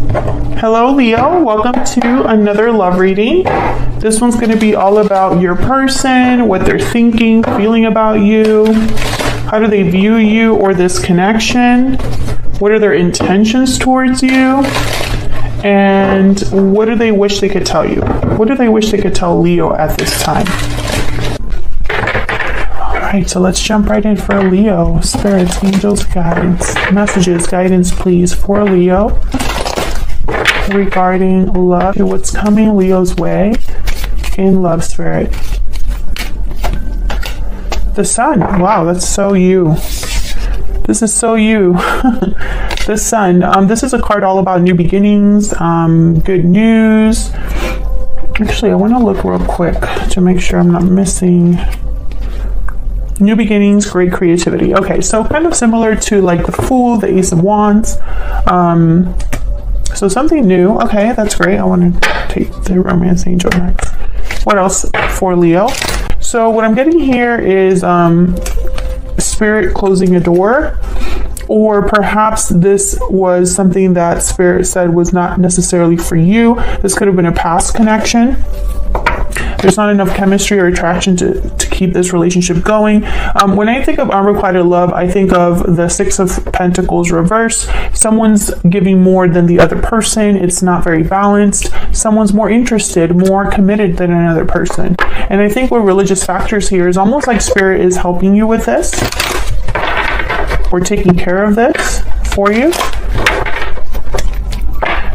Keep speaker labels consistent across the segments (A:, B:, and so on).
A: Hello, Leo. Welcome to another love reading. This one's going to be all about your person, what they're thinking, feeling about you. How do they view you or this connection? What are their intentions towards you? And what do they wish they could tell you? What do they wish they could tell Leo at this time? All right, so let's jump right in for Leo. Spirits, angels, guidance, messages, guidance, please, for Leo regarding love. What's coming Leo's way in love, spirit? The Sun. Wow, that's so you. This is so you. The Sun. This is a card all about new beginnings, good news. Actually, I want to look real quick to make sure I'm not missing. New beginnings, great creativity. Okay, so kind of similar to like the Fool, the Ace of Wands. So something new. Okay, that's great. I want to take the Romance Angel next. What else for Leo? So what I'm getting here is Spirit closing a door, or perhaps this was something that Spirit said was not necessarily for you. This could have been a past connection. There's not enough chemistry or attraction to keep this relationship going. When I think of unrequited love, I think of the Six of Pentacles reverse. Someone's giving more than the other person. It's not very balanced. Someone's more interested, more committed than another person. And I think with religious factors here is almost like Spirit is helping you with this, or taking care of this for you.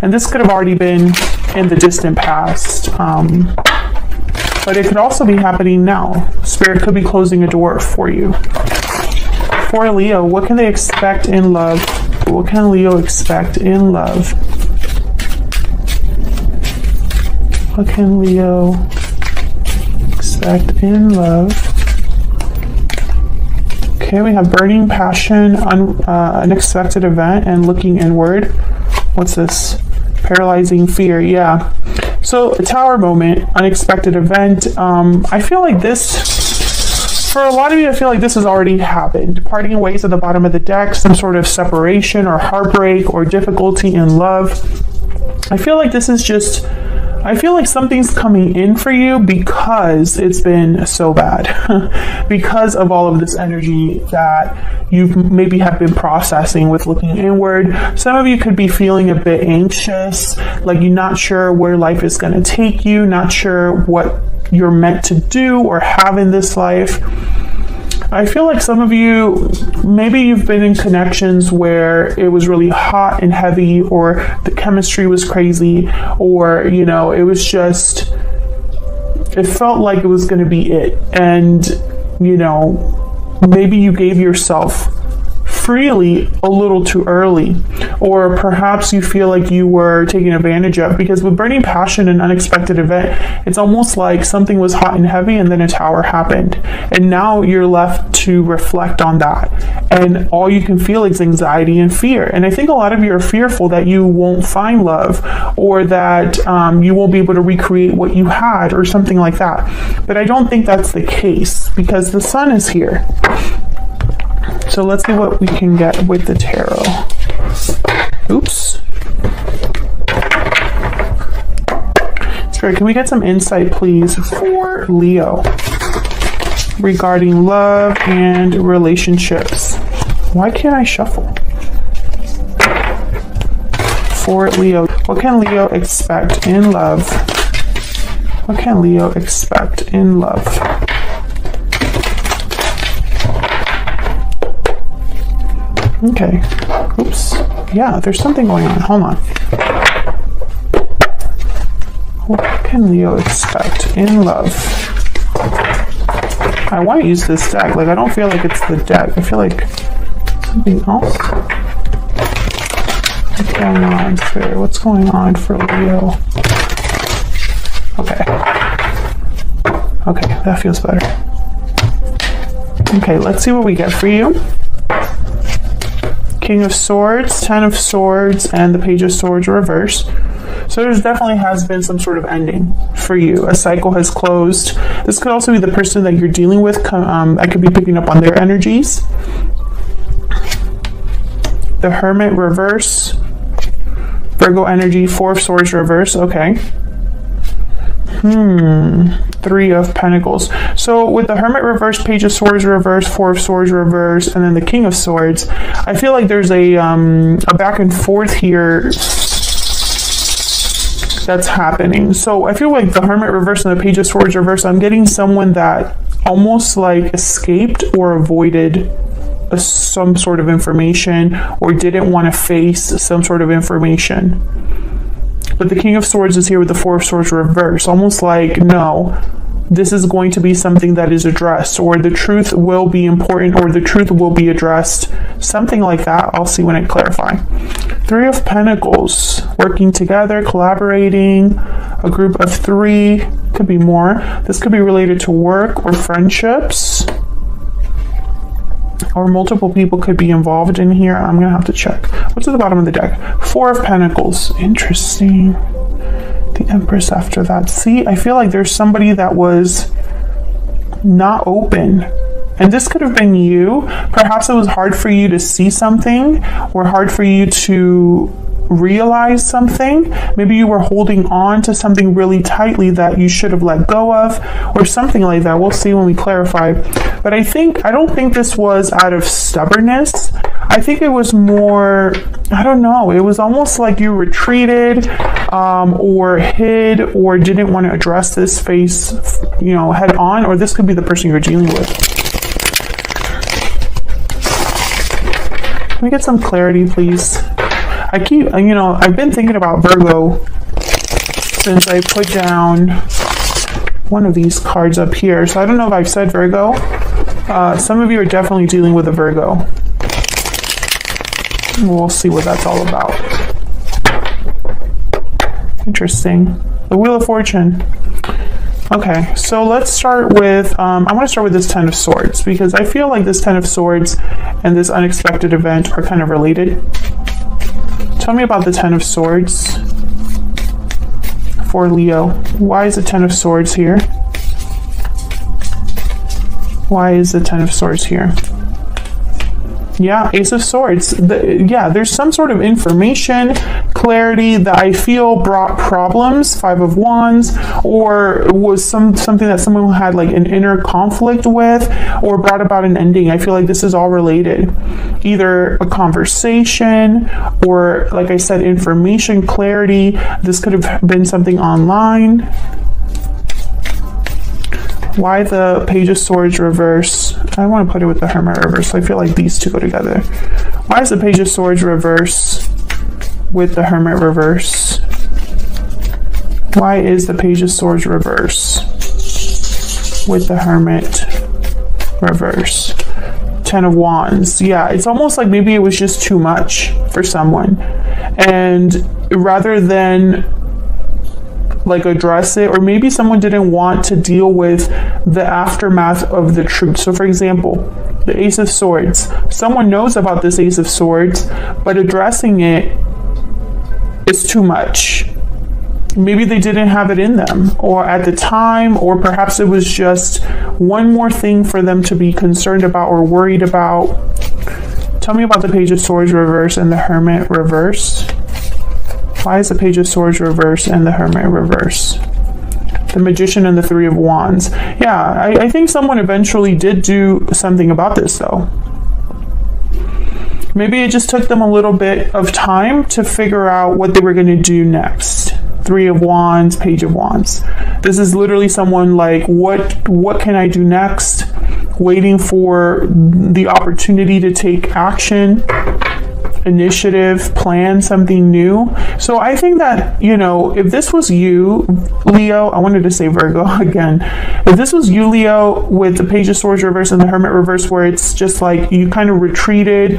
A: And this could have already been in the distant past. But it could also be happening now. Spirit could be closing a door for you. For Leo, what can they expect in love? What can Leo expect in love? What can Leo expect in love? Okay, we have burning passion, unexpected event, and looking inward. What's this? Paralyzing fear. Yeah. So a Tower moment, unexpected event. I feel like this, for a lot of you, I feel like this has already happened. Parting ways at the bottom of the deck, some sort of separation or heartbreak or difficulty in love. I feel like this is just, I feel like something's coming in for you because it's been so bad. Because of all of this energy that you maybe have been processing with looking inward. Some of you could be feeling a bit anxious, like you're not sure where life is going to take you, not sure what you're meant to do or have in this life. I feel like some of you, maybe you've been in connections where it was really hot and heavy, or the chemistry was crazy, or, you know, it was just, it felt like it was going to be it. And, you know, maybe you gave yourself freely a little too early, or perhaps you feel like you were taken advantage of, because with burning passion and unexpected event, it's almost like something was hot and heavy and then a tower happened, and now you're left to reflect on that, and all you can feel is anxiety and fear. And I think a lot of you are fearful that you won't find love, or that you won't be able to recreate what you had, or something like that. But I don't think that's the case, because the Sun is here. So let's see what we can get with the tarot. Oops. Spirit, can we get some insight, please, for Leo regarding love and relationships? Why can't I shuffle? For Leo, what can Leo expect in love? What can Leo expect in love? Okay. Oops. Yeah, there's something going on. Hold on. What can Leo expect in love? I want to use this deck. Like, I don't feel like it's the deck. I feel like something else. What's going on, Spirit? What's going on for Leo? Okay. Okay, that feels better. Okay, let's see what we get for you. King of Swords, Ten of Swords, and the Page of Swords reverse. So there definitely has been some sort of ending for you. A cycle has closed. This could also be the person that you're dealing with. I could be picking up on their energies. The Hermit reverse. Virgo energy, Four of Swords reverse. Okay. Three of Pentacles. So with the Hermit reverse, Page of Swords reverse, Four of Swords reverse, and then the King of Swords, I feel like there's a back and forth here that's happening. So I feel like the Hermit reverse and the Page of Swords reverse, I'm getting someone that almost like escaped or avoided some sort of information or didn't want to face some sort of information. But the King of Swords is here with the Four of Swords reverse, almost like, no, this is going to be something that is addressed, or the truth will be important, or the truth will be addressed. Something like that. I'll see when I clarify. Three of Pentacles, working together, collaborating, a group of three, could be more. This could be related to work or friendships, or multiple people could be involved in here. I'm gonna have to check. What's at the bottom of the deck? Four of Pentacles. Interesting. The Empress after that. See, I feel like there's somebody that was not open. And this could have been you. Perhaps it was hard for you to see something, or hard for you to realize something. Maybe you were holding on to something really tightly that you should have let go of, or something like that. We'll see when we clarify. But I don't think this was out of stubbornness. I think it was more, I don't know, it was almost like you retreated or hid or didn't want to address this face, head on, or this could be the person you're dealing with. Can we get some clarity, please? I've been thinking about Virgo since I put down one of these cards up here. So I don't know if I've said Virgo. Some of you are definitely dealing with a Virgo. We'll see what that's all about. Interesting. The Wheel of Fortune. Okay, so let's start with, I want to start with this Ten of Swords, because I feel like this Ten of Swords and this unexpected event are kind of related. Tell me about the Ten of Swords for Leo. Why is the Ten of Swords here? Why is the Ten of Swords here? Yeah, Ace of Swords. There's some sort of information, clarity that I feel brought problems, Five of Wands, or was something that someone had like an inner conflict with, or brought about an ending. I feel like this is all related. Either a conversation, or like I said, information, clarity. This could have been something online. Why the Page of Swords reverse? I want to put it with the Hermit reverse, so I feel like these two go together. Why is the Page of Swords reverse with the Hermit reverse? Why is the Page of Swords reverse with the Hermit reverse? Ten of Wands. Yeah, it's almost like maybe it was just too much for someone. And rather than like address it, or maybe someone didn't want to deal with the aftermath of the truth. So for example, the Ace of Swords. Someone knows about this Ace of Swords, but addressing it is too much. Maybe they didn't have it in them, or at the time, or perhaps it was just one more thing for them to be concerned about or worried about. Tell me about the Page of Swords reverse and the Hermit reverse. Why is the Page of Swords reverse and the Hermit reverse? The Magician and the Three of Wands. Yeah, I think someone eventually did do something about this though. Maybe it just took them a little bit of time to figure out what they were going to do next. Three of Wands, Page of Wands. This is literally someone like, what can I do next? Waiting for the opportunity to take action, initiative, plan something new. So I think that, if this was you, Leo, I wanted to say Virgo again. If this was you, Leo, with the Page of Swords reverse and the Hermit reverse, where it's just like you kind of retreated,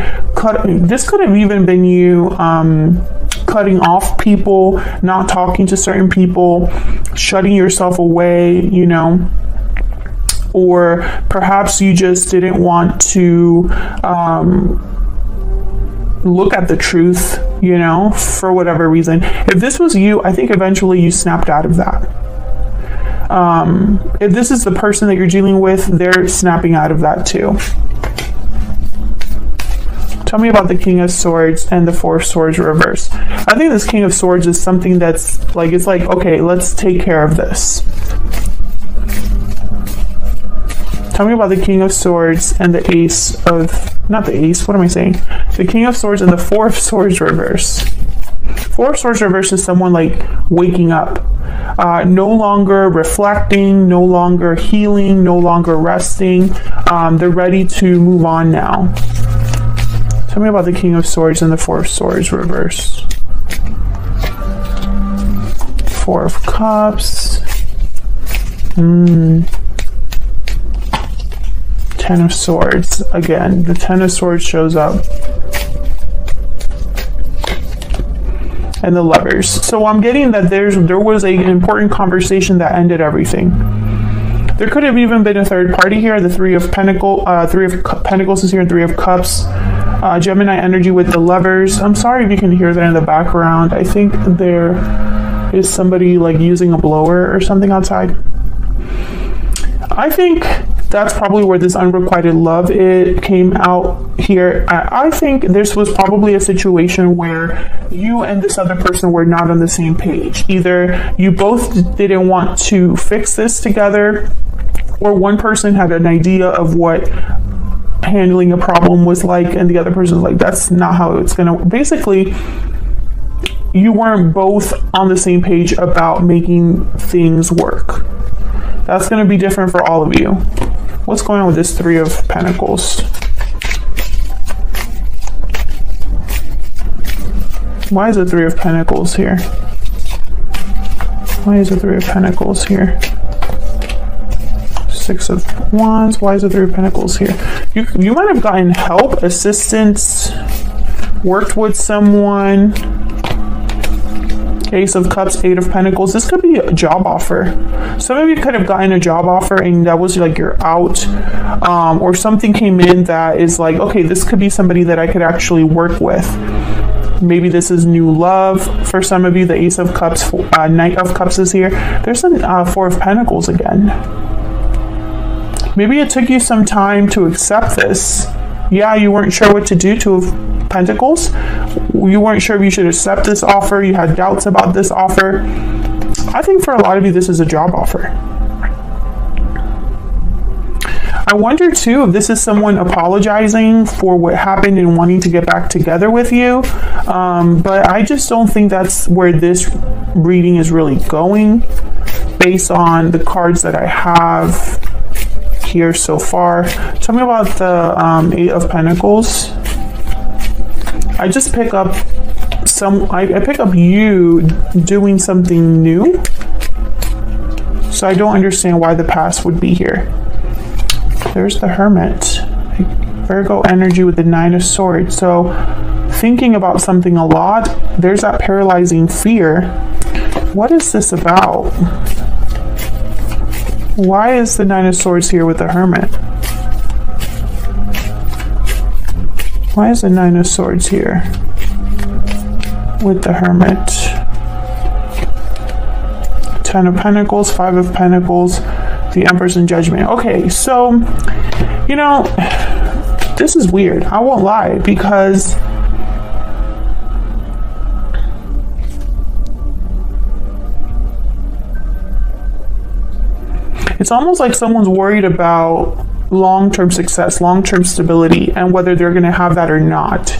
A: this could have even been you cutting off people, not talking to certain people, shutting yourself away, or perhaps you just didn't want to look at the truth, for whatever reason. If this was you, I think eventually you snapped out of that. If this is the person that you're dealing with, they're snapping out of that too. Tell me about the King of Swords and the Four of Swords reverse. I think this King of Swords is something that's like, it's like, okay, let's take care of this. Tell me about the King of Swords and the Ace of, not the Ace, what am I saying? The King of Swords and the Four of Swords reverse. Four of Swords reverse is someone like waking up. No longer reflecting, no longer healing, no longer resting. They're ready to move on now. Tell me about the King of Swords and the Four of Swords reverse. Four of Cups. Ten of Swords. Again, the Ten of Swords shows up. And the Lovers. So I'm getting that there was an important conversation that ended everything. There could have even been a third party here. The Three of Pentacles is here, and Three of Cups. Gemini energy with the Lovers. I'm sorry if you can hear that in the background. I think there is somebody like using a blower or something outside. I think that's probably where this unrequited love came out here. I think this was probably a situation where you and this other person were not on the same page. Either you both didn't want to fix this together, or one person had an idea of what handling a problem was like, and the other person was like, that's not how it's gonna work. Basically, you weren't both on the same page about making things work. That's going to be different for all of you. What's going on with this Three of Pentacles? Why is the Three of Pentacles here? Why is the Three of Pentacles here? Six of Wands. Why is the Three of Pentacles here? You might have gotten help, assistance, worked with someone. Ace of Cups, Eight of Pentacles. This could be a job offer. Some of you could have gotten a job offer and that was like you're out, or something came in that is like, okay, this could be somebody that I could actually work with. Maybe this is new love for some of you. The Ace of Cups, Knight of Cups is here. There's a Four of Pentacles again. Maybe it took you some time to accept this. Yeah, you weren't sure what to do. Two of Pentacles. You weren't sure if you should accept this offer. You had doubts about this offer. I think for a lot of you, this is a job offer. I wonder too if this is someone apologizing for what happened and wanting to get back together with you. But I just don't think that's where this reading is really going based on the cards that I have here so far. Tell me about the Eight of Pentacles. I just pick up I pick up you doing something new. So I don't understand why the past would be here. There's the Hermit. Virgo energy with the Nine of Swords. So thinking about something a lot. There's that paralyzing fear. What is this about? Why is the Nine of Swords here with the Hermit? Why is the Nine of Swords here with the Hermit? Ten of Pentacles, Five of Pentacles, the Empress in Judgment. Okay, so, you know, this is weird. I won't lie, because it's almost like someone's worried about long-term success, long-term stability, and whether they're going to have that or not.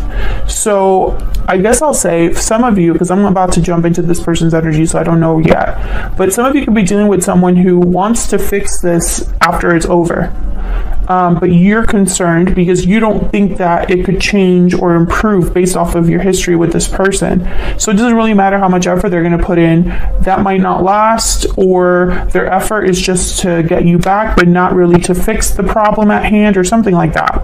A: So I guess I'll say some of you, because I'm about to jump into this person's energy, so I don't know yet, but some of you could be dealing with someone who wants to fix this after it's over. But you're concerned because you don't think that it could change or improve based off of your history with this person. So it doesn't really matter how much effort they're going to put in. That might not last, or their effort is just to get you back, but not really to fix the problem at hand or something like that.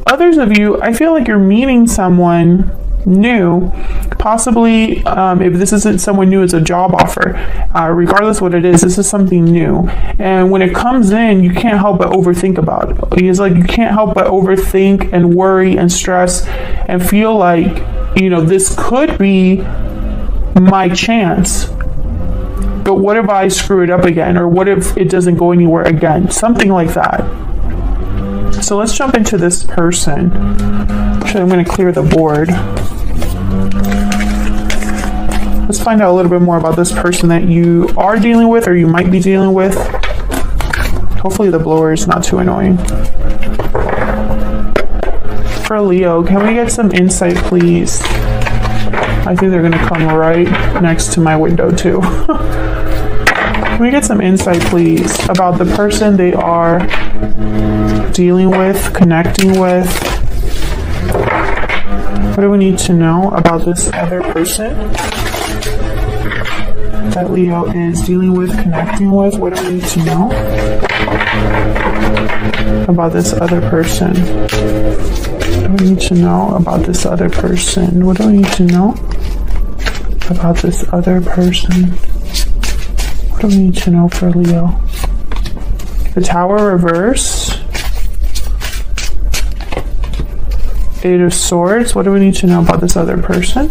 A: Others of you, I feel like you're meeting someone new, possibly if this isn't someone new, it's a job offer. Regardless what it is, this is something new, and when it comes in, you can't help but overthink about it. It's like you can't help but overthink and worry and stress and feel like, you know, this could be my chance, but what if I screw it up again, or what if it doesn't go anywhere again? Something like that. So let's jump into this person. Actually, I'm going to clear the board. Let's find out a little bit more about this person that you are dealing with or you might be dealing with. Hopefully the blower is not too annoying. For Leo, can we get some insight, please? I think they're going to come right next to my window, too. Can we get some insight, please, about the person they are dealing with, connecting with? What do we need to know about this other person that Leo is dealing with, connecting with? What do we need to know about this other person? What do we need to know about this other person? What do we need to know about this other person? What do we need to know for Leo? The Tower reverse. Eight of Swords. What do we need to know about this other person?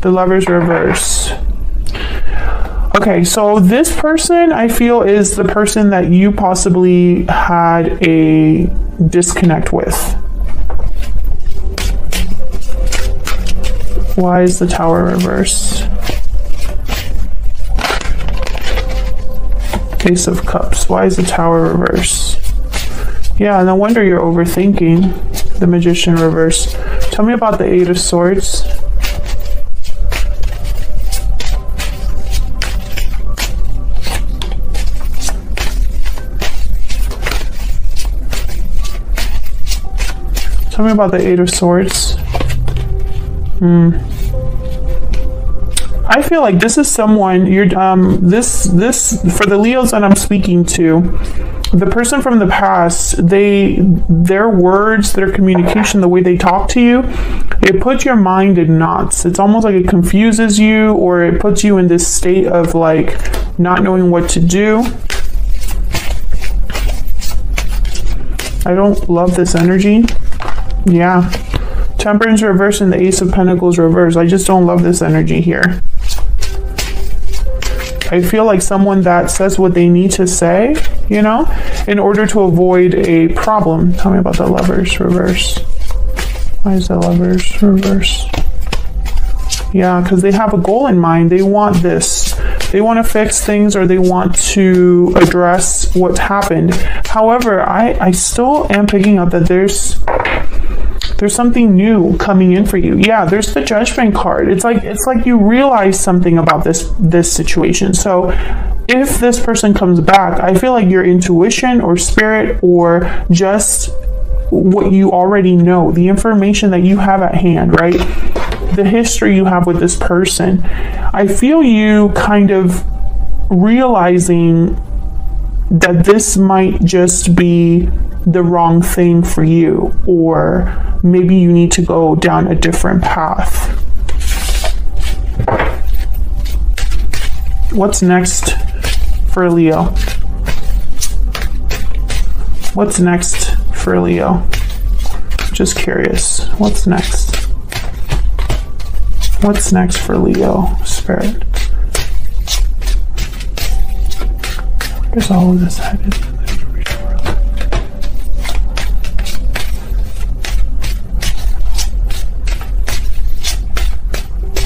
A: The Lovers reverse. Okay, so this person I feel is the person that you possibly had a disconnect with. Why is the Tower reverse? Ace of Cups. Why is the Tower reverse? Yeah, no wonder you're overthinking. The Magician reverse. Tell me about the Eight of Swords. Tell me about the Eight of Swords. I feel like this is someone you're this for the Leos that I'm speaking to, the person from the past, their words, their communication, the way they talk to you, it puts your mind in knots. It's almost like it confuses you, or it puts you in this state of like not knowing what to do. I don't love this energy. Yeah. Temperance reverse and the Ace of Pentacles reverse. I just don't love this energy here. I feel like someone that says what they need to say, you know, in order to avoid a problem. Tell me about the Lovers reverse. Why is the Lovers reverse? Yeah, because they have a goal in mind. They want this. They want to fix things, or they want to address what's happened. However, I still am picking up that there's something new coming in for you. Yeah, there's the Judgment card. It's like you realize something about this situation. So if this person comes back, I feel like your intuition or spirit, or just what you already know, the information that you have at hand, right? The history you have with this person, I feel you kind of realizing that this might just be the wrong thing for you, or maybe you need to go down a different path. What's next for Leo? What's next for Leo? Just curious. What's next? What's next for Leo, Spirit? Where's all of this headed?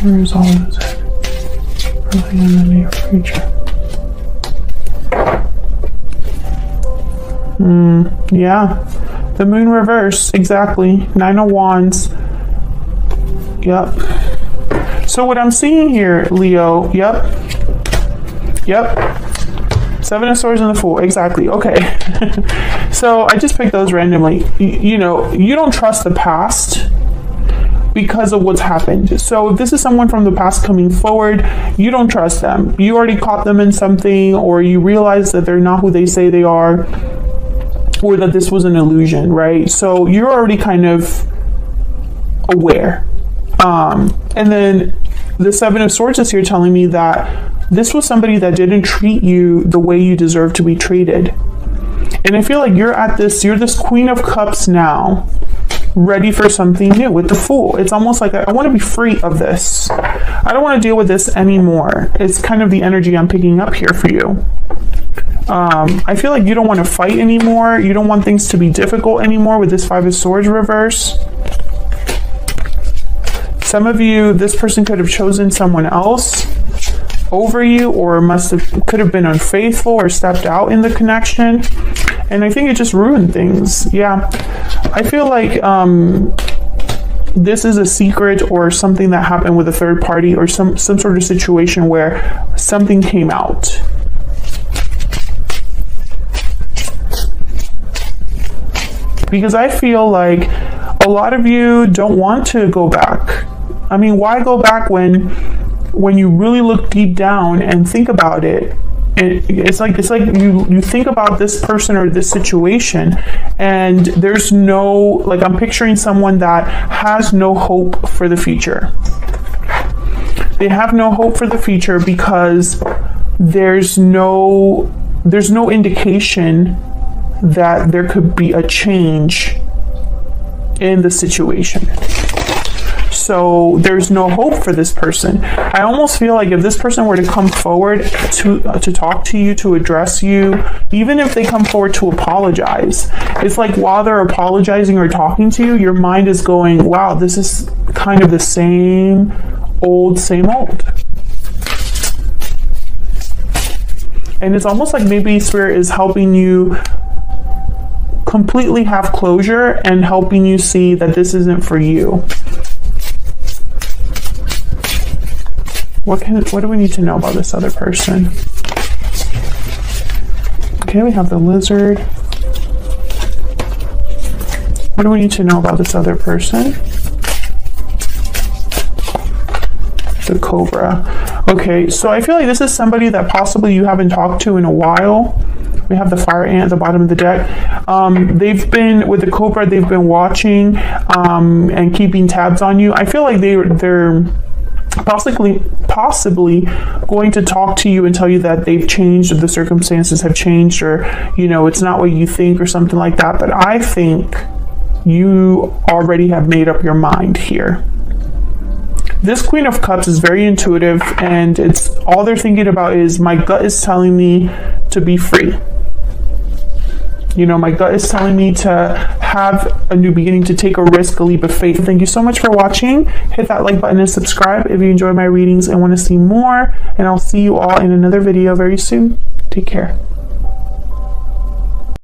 A: Where is all of this headed? Early in the near future. Yeah. The Moon reverse, exactly. Nine of Wands. Yep. So what I'm seeing here, Leo, yep. Seven of Swords and the Fool, exactly. Okay. So I just picked those randomly. You know, you don't trust the past because of what's happened. So if this is someone from the past coming forward, you don't trust them. You already caught them in something, or you realize that they're not who they say they are, or that this was an illusion, right? So you're already kind of aware. And then the Seven of Swords is here telling me that this was somebody that didn't treat you the way you deserve to be treated. And I feel like you're this Queen of Cups now, ready for something new with the Fool. It's almost like I want to be free of this. I don't want to deal with this anymore. It's kind of the energy I'm picking up here for you. I feel like you don't want to fight anymore. You don't want things to be difficult anymore with this 5 of Swords reverse. Some of you, this person could have chosen someone else over you, or could have been unfaithful or stepped out in the connection. And I think it just ruined things. Yeah. I feel like this is a secret or something that happened with a third party, or some sort of situation where something came out. Because I feel like a lot of you don't want to go back. I mean, why go back when you really look deep down and think about it? It's like you think about this person or this situation, and there's no, like, I'm picturing someone that has no hope for the future. They have no hope for the future because there's no indication that there could be a change in the situation. So there's no hope for this person. I almost feel like if this person were to come forward to talk to you, to address you, even if they come forward to apologize, it's like while they're apologizing or talking to you, your mind is going, wow, this is kind of the same old. And it's almost like maybe Spirit is helping you completely have closure and helping you see that this isn't for you. What do we need to know about this other person? Okay, we have the Lizard. What do we need to know about this other person? The Cobra. Okay, so I feel like this is somebody that possibly you haven't talked to in a while. We have the Fire Ant at the bottom of the deck. They've been, with the Cobra, they've been watching and keeping tabs on you. I feel like they're possibly going to talk to you and tell you that they've changed, or the circumstances have changed, or, you know, it's not what you think, or something like that. But I think you already have made up your mind here. This Queen of Cups is very intuitive, and it's all they're thinking about is, my gut is telling me to be free. You know, my gut is telling me to have a new beginning, to take a risk, a leap of faith. Thank you so much for watching. Hit that like button and subscribe if you enjoy my readings and want to see more. And I'll see you all in another video very soon. Take care.